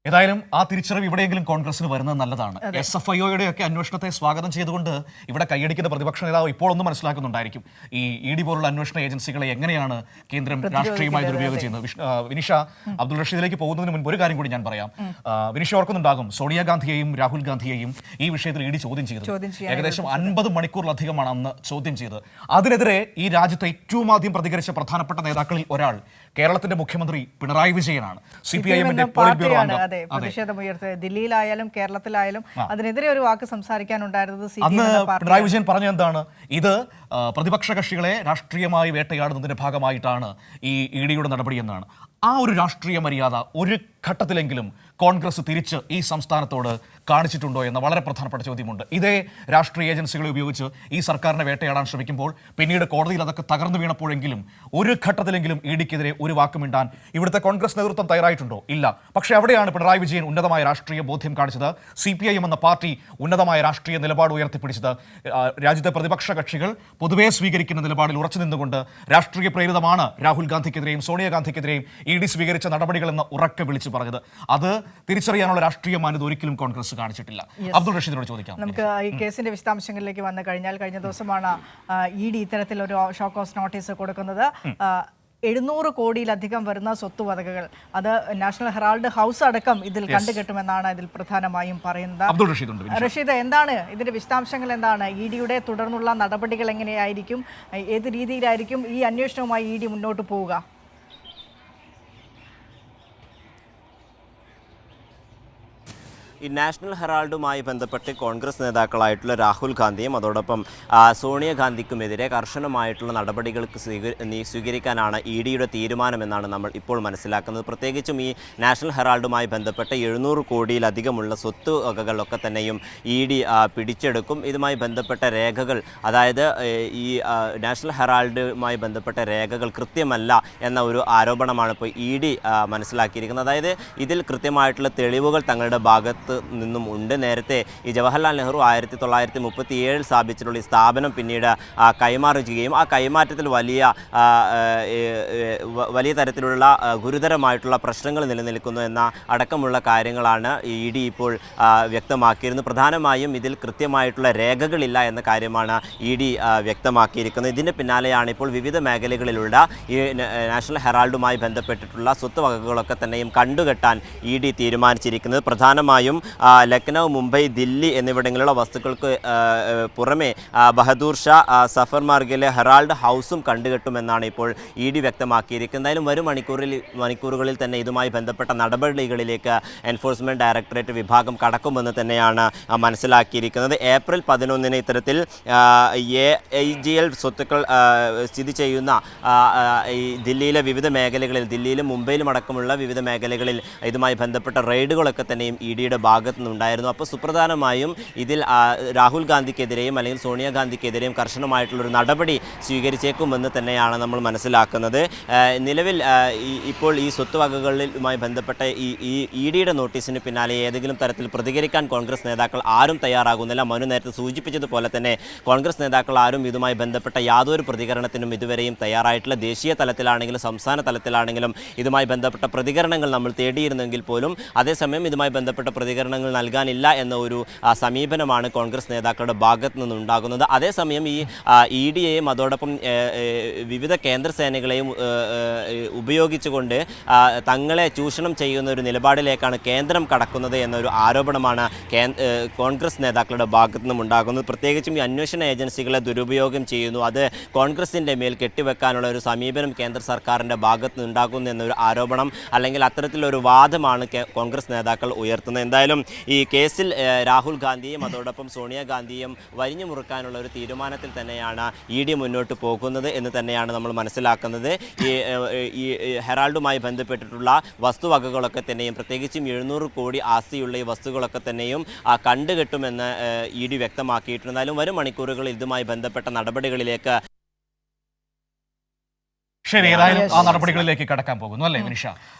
ഏതായാലും ആ തിരിച്ചറിവ് ഇവിടെയെങ്കിലും കോൺഗ്രസിന് വരുന്നത് നല്ലതാണ്. SFIOയുടെ ഒക്കെ അന്വേഷണത്തെ സ്വാഗതം ചെയ്തുകൊണ്ട് ഇവിടെ കൈയടിക്കുന്ന പ്രതിപക്ഷ നേതാവ് ഇപ്പോൾ ഒന്ന് മനസ്സിലാക്കുന്നുണ്ടായിരിക്കും ഈ ED പോലുള്ള അന്വേഷണ ഏജൻസികളെ എങ്ങനെയാണ് കേന്ദ്രം രാഷ്ട്രീയമായി ദുരുപയോഗം ചെയ്യുന്നത്. വിനിഷ, അബ്ദുൾ റഷീദിലേക്ക് പോകുന്നതിന് മുൻപ് ഒരു കാര്യം കൂടി ഞാൻ പറയാം. വിനിഷ ഓർക്കുന്നുണ്ടാകും, സോണിയാഗാന്ധിയെയും രാഹുൽ ഗാന്ധിയെയും ഈ വിഷയത്തിൽ ED ചോദ്യം ചെയ്തു. ഏകദേശം 50 മണിക്കൂറിലധികമാണ് അന്ന് ചോദ്യം ചെയ്തത്. അതിനെതിരെ ഈ രാജ്യത്തെ ഏറ്റവും ആദ്യം പ്രതികരിച്ച പ്രധാനപ്പെട്ട നേതാക്കളിൽ ഒരാൾ കേരളത്തിന്റെ മുഖ്യമന്ത്രി പിണറായി വിജയനാണ്. CPIM-ന്റെ പോളിറ്റ് ബ്യൂറോ അംഗം. പ്രതിഷേധമുയർത്തത് ദില്ലിയിലായാലും കേരളത്തിലായാലും അതിനെതിരെ ഒരു വാക്ക് സംസാരിക്കാനുണ്ടായിരുന്നത് അന്ന് പിണറായി വിജയൻ പറഞ്ഞ എന്താണ്, ഇത് പ്രതിപക്ഷ കക്ഷികളെ രാഷ്ട്രീയമായി വേട്ടയാടുന്നതിന്റെ ഭാഗമായിട്ടാണ് ഈ EDയുടെ നടപടി എന്നാണ്. ആ ഒരു രാഷ്ട്രീയ മര്യാദ ഒരു ഘട്ടത്തിലെങ്കിലും കോൺഗ്രസ് തിരിച്ച് ഈ സംസ്ഥാനത്തോട് കാണിച്ചിട്ടുണ്ടോ എന്ന വളരെ പ്രധാനപ്പെട്ട ചോദ്യമുണ്ട്. ഇതേ രാഷ്ട്രീയ ഏജൻസികളെ ഉപയോഗിച്ച് ഈ സർക്കാരിനെ വേട്ടയാടാൻ ശ്രമിക്കുമ്പോൾ പിന്നീട് കോടതിയിൽ അതൊക്കെ തകർന്നു വീണപ്പോഴെങ്കിലും ഒരു ഘട്ടത്തിലെങ്കിലും EDക്കെതിരെ ഒരു വാക്കുമിണ്ടാൻ ഇവിടുത്തെ കോൺഗ്രസ് നേതൃത്വം തയ്യാറായിട്ടുണ്ടോ? ഇല്ല. പക്ഷേ അവിടെയാണ് പിണറായി വിജയൻ ഉന്നതമായ രാഷ്ട്രീയ ബോധ്യം കാണിച്ചത്. CPIM എന്ന പാർട്ടി ഉന്നതമായ രാഷ്ട്രീയ നിലപാട് ഉയർത്തിപ്പിടിച്ചത്. രാജ്യത്തെ പ്രതിപക്ഷ കക്ഷികൾ പൊതുവെ സ്വീകരിക്കുന്ന നിലപാടിൽ ഉറച്ചു നിന്നുകൊണ്ട് രാഷ്ട്രീയ പ്രേരിതമാണ് രാഹുൽ ഗാന്ധിക്കെതിരെയും സോണിയാഗാന്ധിക്കെതിരെയും ED സ്വീകരിച്ച നടപടികളെന്ന് ഉറക്കെ വിളിച്ചു പറഞ്ഞത്. അത് തിരിച്ചറിയാനുള്ള രാഷ്ട്രീയ മാന്യത ഒരിക്കലും കോൺഗ്രസ് കാണിച്ചിട്ടില്ല. അബ്ദുൾ റഷീദിനോട് ചോദിക്കാം. നമുക്ക് ഈ കേസിന്റെ വിശദാംശങ്ങളിലേക്ക് വന്നു കഴിഞ്ഞാൽ, കഴിഞ്ഞ ദിവസമാണ് ED ഇത്തരത്തിലൊരു ഷോക്ക് ഹൗസ് നോട്ടീസ് കൊടുക്കുന്നത്. 700 കോടിയിലധികം വരുന്ന സ്വത്തുവകകൾ, അത് നാഷണൽ ഹെറാൾഡ് ഹൗസ് അടക്കം ഇതിൽ കണ്ടുകെട്ടുമെന്നാണ് ഇതിൽ പ്രധാനമായും പറയുന്നത്. റഷീദ്, എന്താണ് ഇതിന്റെ വിശദാംശങ്ങൾ? എന്താണ് EDയുടെ തുടർന്നുള്ള നടപടികൾ? എങ്ങനെയായിരിക്കും, ഏത് രീതിയിലായിരിക്കും ഈ അന്വേഷണവുമായി ED മുന്നോട്ട് പോവുക? ഈ നാഷണൽ ഹെറാൾഡുമായി ബന്ധപ്പെട്ട് കോൺഗ്രസ് നേതാക്കളായിട്ടുള്ള രാഹുൽ ഗാന്ധിയും അതോടൊപ്പം സോണിയാഗാന്ധിക്കുമെതിരെ കർശനമായിട്ടുള്ള നടപടികൾക്ക് സ്വീകരിക്കാനാണ് EDയുടെ തീരുമാനമെന്നാണ് നമ്മൾ ഇപ്പോൾ മനസ്സിലാക്കുന്നത്. പ്രത്യേകിച്ചും ഈ നാഷണൽ ഹെറാൾഡുമായി ബന്ധപ്പെട്ട് 700 കോടിയിലധികമുള്ള സ്വത്ത് വകകളൊക്കെ തന്നെയും ED പിടിച്ചെടുക്കും. ഇതുമായി ബന്ധപ്പെട്ട രേഖകൾ, അതായത് ഈ നാഷണൽ ഹെറാൾഡുമായി ബന്ധപ്പെട്ട രേഖകൾ കൃത്യമല്ല എന്ന ഒരു ആരോപണമാണ് ഇപ്പോൾ ED മനസ്സിലാക്കിയിരിക്കുന്നത്. അതായത് ഇതിൽ കൃത്യമായിട്ടുള്ള തെളിവുകൾ തങ്ങളുടെ ഭാഗത്ത് നിന്നും ഉണ്ട്. നേരത്തെ ഈ ജവഹർലാൽ നെഹ്റു 1937 സ്ഥാപിച്ചിട്ടുള്ള ഈ സ്ഥാപനം പിന്നീട് കൈമാറുകയും ആ കൈമാറ്റത്തിൽ വലിയ തരത്തിലുള്ള ഗുരുതരമായിട്ടുള്ള പ്രശ്നങ്ങൾ നിലനിൽക്കുന്നു എന്ന അടക്കമുള്ള കാര്യങ്ങളാണ് ED ഇപ്പോൾ വ്യക്തമാക്കിയിരുന്നത്. പ്രധാനമായും ഇതിൽ കൃത്യമായിട്ടുള്ള രേഖകളില്ല എന്ന കാര്യമാണ് ED വ്യക്തമാക്കിയിരിക്കുന്നത്. ഇതിൻ്റെ പിന്നാലെയാണ് ഇപ്പോൾ വിവിധ മേഖലകളിലുള്ള ഈ നാഷണൽ ഹെറാൾഡുമായി ബന്ധപ്പെട്ടിട്ടുള്ള സ്വത്തുവകകളൊക്കെ തന്നെയും കണ്ടുകെട്ടാൻ ED തീരുമാനിച്ചിരിക്കുന്നത്. പ്രധാനമായും ലക്നൗ, മുംബൈ, ദില്ലി എന്നിവിടങ്ങളിലുള്ള വസ്തുക്കൾക്ക് പുറമെ ബഹദൂർ ഷാ, സഫർ മാർഗിലെ ഹെറാൾഡ് ഹൗസും കണ്ടുകെട്ടുമെന്നാണ് ഇപ്പോൾ ED വ്യക്തമാക്കിയിരിക്കുന്നത്. എന്തായാലും വരും മണിക്കൂറുകളിൽ തന്നെ ഇതുമായി ബന്ധപ്പെട്ട നടപടികളിലേക്ക് എൻഫോഴ്സ്മെൻറ്റ് ഡയറക്ടറേറ്റ് വിഭാഗം കടക്കുമെന്ന് തന്നെയാണ് മനസ്സിലാക്കിയിരിക്കുന്നത്. ഏപ്രിൽ 11 ഇത്തരത്തിൽ AIGL സ്വത്തുക്കൾ സ്ഥിതി ചെയ്യുന്ന ഈ ദില്ലിയിലെ വിവിധ മേഖലകളിൽ, ദില്ലിയിലും മുംബൈയിലും അടക്കമുള്ള വിവിധ മേഖലകളിൽ ഇതുമായി ബന്ധപ്പെട്ട റെയ്ഡുകളൊക്കെ തന്നെയും EDയുടെ ഭാഗത്തു നിന്നുണ്ടായിരുന്നു. അപ്പോൾ സുപ്രധാനമായും ഇതിൽ രാഹുൽ ഗാന്ധിക്കെതിരെയും അല്ലെങ്കിൽ സോണിയാഗാന്ധിക്കെതിരെയും കർശനമായിട്ടുള്ളൊരു നടപടി സ്വീകരിച്ചേക്കുമെന്ന് തന്നെയാണ് നമ്മൾ മനസ്സിലാക്കുന്നത്. നിലവിൽ ഇപ്പോൾ ഈ സ്വത്തുവകകളുമായി ബന്ധപ്പെട്ട ഈ EDയുടെ നോട്ടീസിന് പിന്നാലെ ഏതെങ്കിലും തരത്തിൽ പ്രതികരിക്കാൻ കോൺഗ്രസ് നേതാക്കൾ ആരും തയ്യാറാകുന്നില്ല. മനു നേരത്തെ സൂചിപ്പിച്ചതുപോലെ തന്നെ കോൺഗ്രസ് നേതാക്കൾ ആരും ഇതുമായി ബന്ധപ്പെട്ട യാതൊരു പ്രതികരണത്തിനും ഇതുവരെയും തയ്യാറായിട്ടില്ല. ദേശീയ തലത്തിലാണെങ്കിലും സംസ്ഥാന തലത്തിലാണെങ്കിലും ഇതുമായി ബന്ധപ്പെട്ട പ്രതികരണങ്ങൾ നമ്മൾ തേടിയിരുന്നെങ്കിൽ പോലും അതേസമയം ഇതുമായി ബന്ധപ്പെട്ട പ്രതികരണങ്ങൾ നൽകാനില്ല എന്ന ഒരു സമീപനമാണ് കോൺഗ്രസ് നേതാക്കളുടെ ഭാഗത്തു നിന്നുണ്ടാകുന്നത്. അതേസമയം ഈ EDയെയും അതോടൊപ്പം വിവിധ കേന്ദ്ര സേനകളെയും ഉപയോഗിച്ചുകൊണ്ട് തങ്ങളെ ചൂഷണം ചെയ്യുന്ന ഒരു നിലപാടിലേക്കാണ് കേന്ദ്രം കടക്കുന്നത് എന്നൊരു ആരോപണമാണ് കോൺഗ്രസ് നേതാക്കളുടെ ഭാഗത്തു നിന്നും ഉണ്ടാകുന്നത്. പ്രത്യേകിച്ചും ഈ അന്വേഷണ ഏജൻസികളെ ദുരുപയോഗം ചെയ്യുന്നു, അത് കോൺഗ്രസിൻ്റെ മേൽ കെട്ടിവെക്കാനുള്ള ഒരു സമീപനം കേന്ദ്ര സർക്കാരിൻ്റെ ഭാഗത്തു നിന്നുണ്ടാകുന്നു എന്നൊരു ആരോപണം അല്ലെങ്കിൽ അത്തരത്തിലൊരു വാദമാണ് കോൺഗ്രസ് നേതാക്കൾ ഉയർത്തുന്നത്. എന്തായാലും ഈ കേസിൽ രാഹുൽ ഗാന്ധിയും അതോടൊപ്പം സോണിയാഗാന്ധിയും വരിഞ്ഞു മുറുക്കാനുള്ള ഒരു തീരുമാനത്തിൽ തന്നെയാണ് ED മുന്നോട്ട് പോകുന്നത് എന്ന് തന്നെയാണ് നമ്മൾ മനസ്സിലാക്കുന്നത്. ഈ ഹെറാൾഡുമായി ബന്ധപ്പെട്ടിട്ടുള്ള വസ്തുവകകളൊക്കെ തന്നെയും പ്രത്യേകിച്ചും 700 കോടി ആസ്തിയുള്ള ഈ വസ്തുക്കളൊക്കെ തന്നെയും കണ്ടുകെട്ടുമെന്ന് ED വ്യക്തമാക്കിയിട്ടുണ്ട്. എന്നാലും വരും മണിക്കൂറുകളിൽ ഇതുമായി ബന്ധപ്പെട്ട നടപടികളിലേക്ക് ശരി, ഏതായാലും ആ നടപടികളിലേക്ക് കടക്കാൻ പോകുന്നു അല്ലേ വിനിഷ?